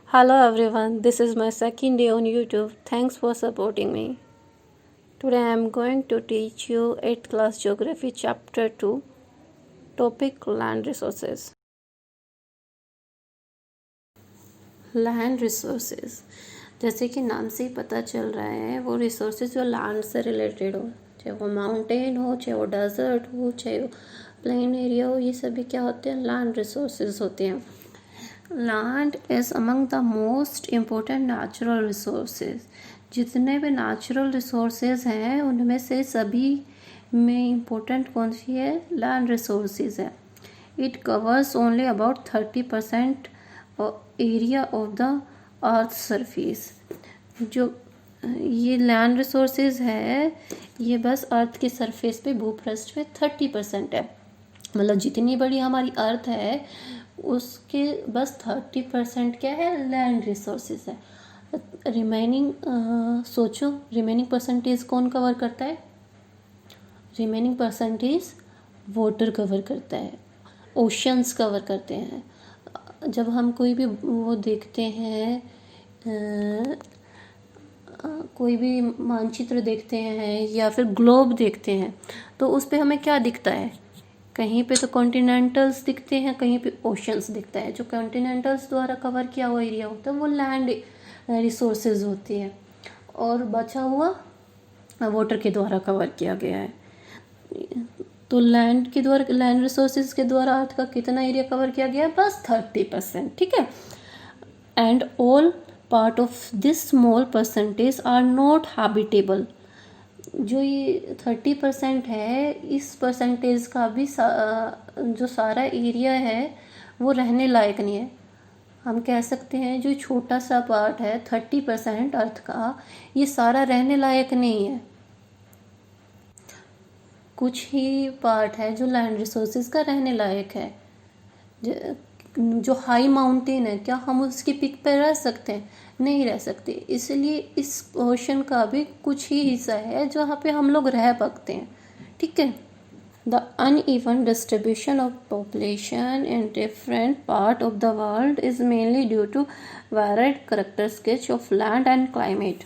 Hello everyone, this is my second day on YouTube. Thanks for supporting me. Today I am going to teach you 8th class geography chapter 2, topic land resources. Land resources, जैसे कि नाम से ही पता चल रहा है, वो resources जो लैंड से रिलेटेड हो, चाहे वो माउंटेन हो, चाहे वो डेजर्ट हो, चाहे वो प्लेन एरिया हो, ये सभी क्या होते हैं? लैंड रिसोर्सेज होते हैं. Land is among the most important natural resources. जितने भी नेचुरल रिसोर्सेज हैं उनमें से सभी में इम्पोर्टेंट कौन सी है? लैंड रिसोर्सेज है. It covers only about 30% area of the earth surface. जो ये लैंड रिसोर्सेज है ये बस अर्थ के सरफेस पे भूपृष्ठ पे 30% है. मतलब जितनी बड़ी हमारी अर्थ है उसके बस 30% क्या है? लैंड रिसोर्सेज है. रिमेनिंग सोचो, रिमेनिंग परसेंटेज कौन कवर करता है? रिमेनिंग परसेंटेज वाटर कवर करता है, ओशंस कवर करते हैं. जब हम कोई भी वो देखते हैं, कोई भी मानचित्र देखते हैं या फिर ग्लोब देखते हैं तो उस पे हमें क्या दिखता है? कहीं पे तो कॉन्टिनेंटल्स दिखते हैं, कहीं पे ओशंस दिखता है. जो कॉन्टिनेंटल्स द्वारा कवर किया हुआ एरिया होता है वो लैंड रिसोर्सेज होती है और बचा हुआ वाटर के द्वारा कवर किया गया है. तो लैंड के द्वारा, लैंड रिसोर्सेज के द्वारा अर्थ का कितना एरिया कवर किया गया है? बस 30%. ठीक है. And all part of this small percentage are not habitable. जो ये 30% है, इस परसेंटेज का भी जो सारा एरिया है वो रहने लायक नहीं है. हम कह सकते हैं जो छोटा सा पार्ट है 30% अर्थ का, ये सारा रहने लायक नहीं है. कुछ ही पार्ट है जो लैंड रिसोर्सेज का रहने लायक है. जो हाई माउंटेन है, क्या हम उसकी पिक पर रह सकते हैं? नहीं रह सकते. इसलिए इस पोर्शन का भी कुछ ही हिस्सा है जहाँ पे हम लोग रह सकते हैं. ठीक है. The uneven distribution of population in different part of the world is mainly due to varied characteristics of land and climate.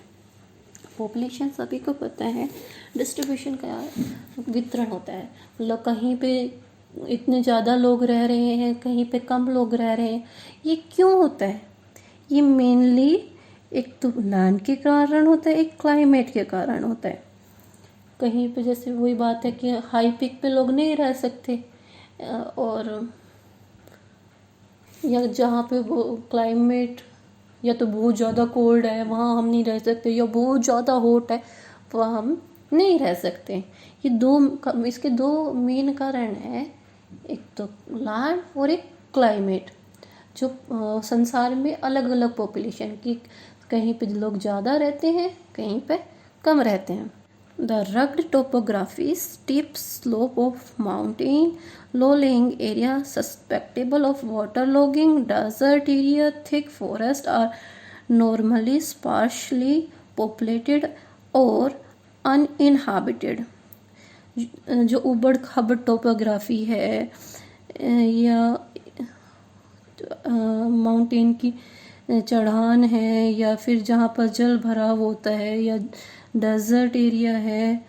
Population सभी को पता है, डिस्ट्रीब्यूशन का वितरण होता है. मतलब कहीं पे इतने ज़्यादा लोग रह रहे हैं, कहीं पे कम लोग रह रहे हैं. ये क्यों होता है? ये मेनली एक तो लैंड के कारण होता है, एक क्लाइमेट के कारण होता है. कहीं पे जैसे वही बात है कि हाई पीक पे लोग नहीं रह सकते, और या जहाँ पे वो क्लाइमेट या तो बहुत ज़्यादा कोल्ड है वहाँ हम नहीं रह सकते, या बहुत ज़्यादा हॉट है वहाँ हम नहीं रह सकते. ये इसके दो मेन कारण हैं, एक तो लैंड और एक क्लाइमेट. जो संसार में अलग अलग पॉपुलेशन की, कहीं पे लोग ज़्यादा रहते हैं, कहीं पे कम रहते हैं. The rugged topography, steep slope of mountain, low-lying area susceptible of waterlogging, desert area, thick forest are normally sparsely populated or uninhabited. जो उबड़ खाबड़ टोपोग्राफी है या माउंटेन की चढ़ान है या फिर जहाँ पर जल भराव होता है या डेजर्ट एरिया है,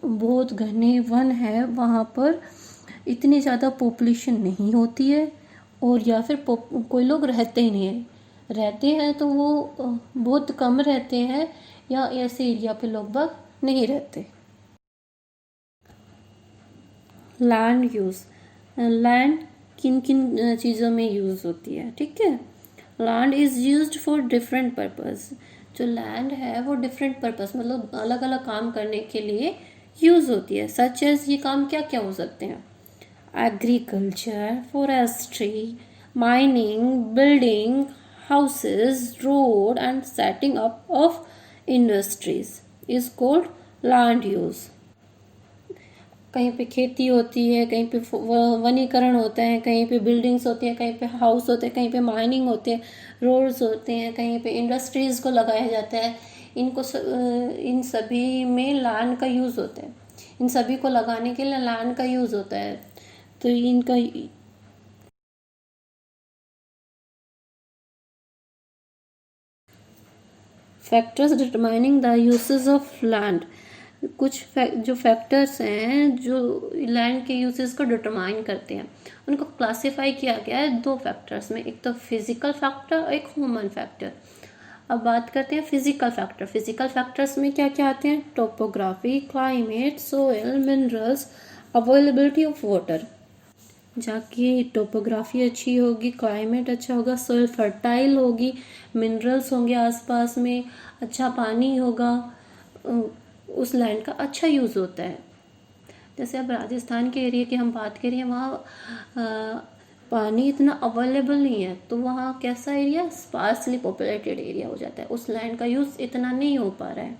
बहुत घने वन है, वहाँ पर इतनी ज़्यादा पॉपुलेशन नहीं होती है, और या फिर कोई लोग रहते ही नहीं है. रहते हैं तो वो बहुत कम रहते हैं, या ऐसे एरिया पे लोग बाग नहीं रहते. Land use. लैंड किन किन चीज़ों में यूज़ होती है? ठीक है. Land is used for different purpose. जो लैंड है वो डिफरेंट पर्पस, मतलब अलग अलग काम करने के लिए यूज़ होती है. सच एज, ये काम क्या क्या हो सकते हैं? Agriculture, forestry, mining, building houses, road and setting up of industries is called land use. कहीं पे खेती होती है, कहीं पे वनीकरण होता है, कहीं पे बिल्डिंग्स होती हैं, कहीं पे हाउस होते हैं, कहीं पे माइनिंग होते हैं, रोड्स होते हैं, कहीं पे इंडस्ट्रीज़ को लगाया जाता है. इन सभी में लैंड का यूज़ होता है. इन सभी को लगाने के लिए लैंड का यूज़ होता है. तो इनका factors determining the usage of land, कुछ जो फैक्टर्स हैं जो लैंड के यूसेज को डिटरमाइन करते हैं, उनको क्लासिफाई किया गया है दो फैक्टर्स में, एक तो फिजिकल फैक्टर और एक ह्यूमन फैक्टर। अब बात करते हैं फिजिकल फैक्टर। फिजिकल फैक्टर्स में क्या क्या आते हैं? Topography, climate, soil, minerals, availability of water. जाके टोपोग्राफी अच्छी होगी, क्लाइमेट अच्छा होगा, सोइल फर्टाइल होगी, मिनरल्स होंगे आसपास में, अच्छा पानी होगा, उस लैंड का अच्छा यूज़ होता है। जैसे अब राजस्थान के एरिया की हम बात करें, वहाँ पानी इतना अवेलेबल नहीं है, तो वहाँ कैसा एरिया? स्पार्सली पॉपुलेटेड एरिया हो जाता है, उस लैंड का यूज़ इतना नहीं हो पा रहा है।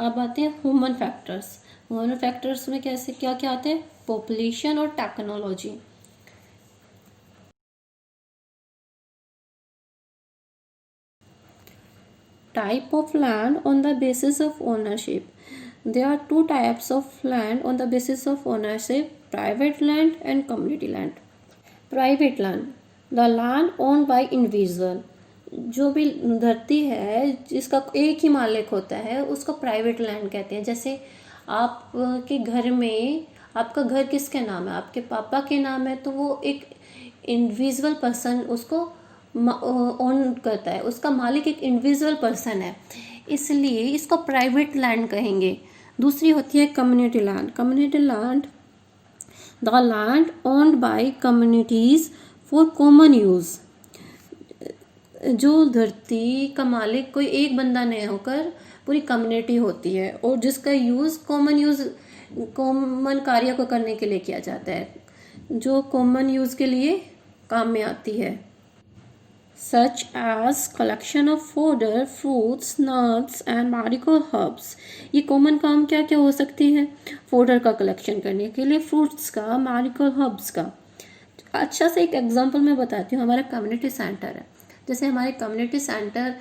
अब आते हैं ह्यूमन फैक्टर्स। ह्यूमन फैक्टर्स में कैसे क्या क्या आते हैं? पॉपुलेशन और technology. Type of land on the basis of ownership. There are two types of land on the basis of ownership: private land and community land. Private land, the land owned by individual. जो भी धरती है जिसका एक ही मालिक होता है उसको प्राइवेट लैंड कहते हैं। जैसे आपके घर में, आपका घर किसके नाम है? आपके पापा के नाम है, तो वो एक इंडिविजुअल पर्सन उसको ओन करता है, उसका मालिक एक इंडिविजुअल पर्सन है, इसलिए इसको प्राइवेट लैंड कहेंगे। दूसरी होती है community land. Community land, the land owned by communities for common use. जो धरती का मालिक कोई एक बंदा नहीं होकर पूरी कम्युनिटी होती है और जिसका यूज़ कॉमन कार्य को करने के लिए किया जाता है, जो कॉमन यूज़ के लिए काम में आती है। Such as collection of fodder, fruits, nuts and medical herbs. ये कॉमन काम क्या क्या हो सकती है? फूडर का कलेक्शन करने के लिए, फ्रूट्स का, मेडिकल हर्ब्स का। अच्छा से एक एग्जांपल मैं बताती हूँ। हमारा कम्युनिटी सेंटर है, जैसे हमारे कम्युनिटी सेंटर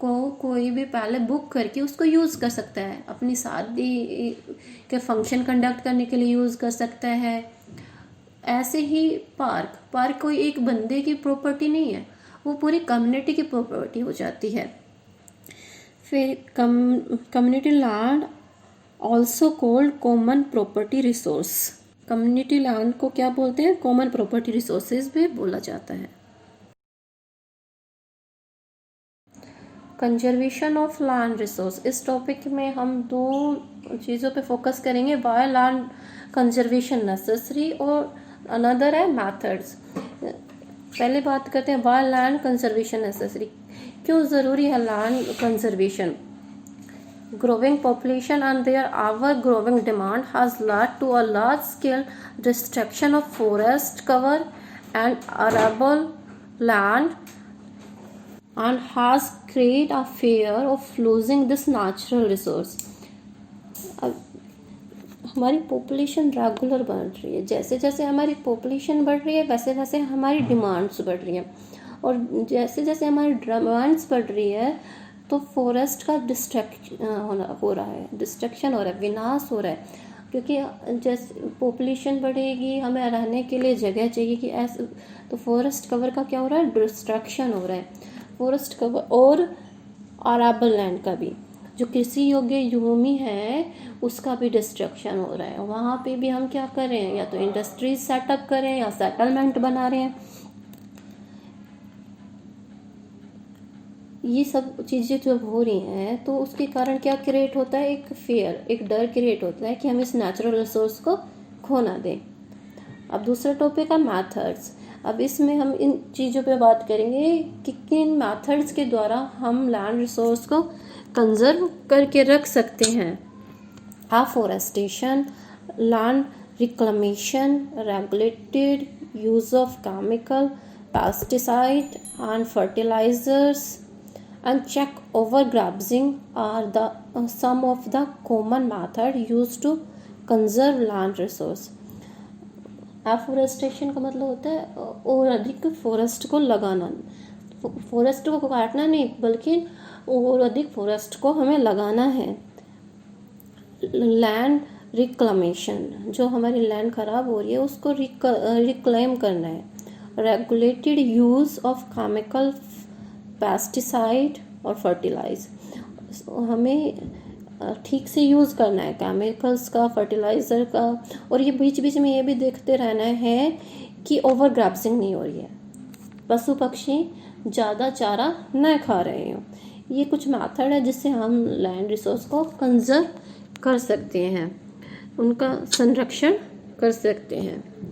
को कोई भी पहले बुक करके उसको यूज़ कर सकता है, अपनी शादी के फंक्शन कंडक्ट करने के लिए यूज़ कर सकता है। ऐसे ही पार्क कोई एक बंदे की प्रॉपर्टी नहीं है, वो पूरी कम्युनिटी की प्रॉपर्टी हो जाती है। फिर community land also called common property resource. Community land को क्या बोलते हैं? कॉमन प्रॉपर्टी रिसोर्सेज भी बोला जाता है। Conservation of land resource. इस टॉपिक में हम दो चीज़ों पे फोकस करेंगे, वाई लैंड कंजर्वेशन नेसेसरी और अनदर है मेथड्स। पहले बात करते हैं वाई लैंड कंजर्वेशन नेसेसरी। क्यों ज़रूरी है land conservation? Growing population and their ever growing demand has led to a large scale destruction of forest cover and arable land and has created a fear of losing this natural resource. हमारी population regular बढ़ रही है, जैसे जैसे हमारी population बढ़ रही है वैसे वैसे हमारी डिमांड्स बढ़ रही हैं, और जैसे जैसे हमारी डिमांड्स बढ़ रही है तो फॉरेस्ट का डिस्ट्रक्शन हो रहा है, विनाश हो रहा है। क्योंकि जैसे पॉपुलेशन बढ़ेगी, हमें रहने के लिए जगह चाहिए कि ऐसे, तो फॉरेस्ट कवर का क्या हो रहा है? डिस्ट्रक्शन हो रहा है। फॉरेस्ट कवर और आराबल लैंड का भी, जो कृषि योग्य भूमि है उसका भी डिस्ट्रक्शन हो रहा है। वहाँ पे भी हम क्या कर रहे हैं? या तो इंडस्ट्रीज सेटअप कर रहे हैं या सेटलमेंट बना रहे हैं। ये सब चीज़ें जब हो रही हैं तो उसके कारण क्या क्रिएट होता है? एक फियर, एक डर क्रिएट होता है कि हम इस नेचुरल रिसोर्स को खो ना दें। अब दूसरा टॉपिक है मैथड्स। अब इसमें हम इन चीज़ों पे बात करेंगे कि किन मैथड्स के द्वारा हम लैंड रिसोर्स को कंजर्व करके रख सकते हैं। Afforestation, land reclamation, regulated use of chemical, pesticide and fertilisers and check overgrazing are the some of the common method used to conserve land resource. Afforestation का मतलब होता है और अधिक फॉरेस्ट को लगाना, फॉरेस्ट को काटना नहीं बल्कि और अधिक फॉरेस्ट को हमें लगाना है। लैंड रिक्लेमेशन, जो हमारी लैंड खराब हो रही है उसको रिक्लेम करना है। Regulated use of chemical, pesticide और फर्टिलाइज। हमें ठीक से यूज़ करना है केमिकल्स का, फर्टिलाइज़र का, और ये बीच बीच में ये भी देखते रहना है कि ओवर ग्राफ्टिंग नहीं हो रही है, पशु पक्षी ज़्यादा चारा न खा रहे हों। ये कुछ मेथड है जिससे हम लैंड रिसोर्स को कंजर्व कर सकते हैं, उनका संरक्षण कर सकते हैं।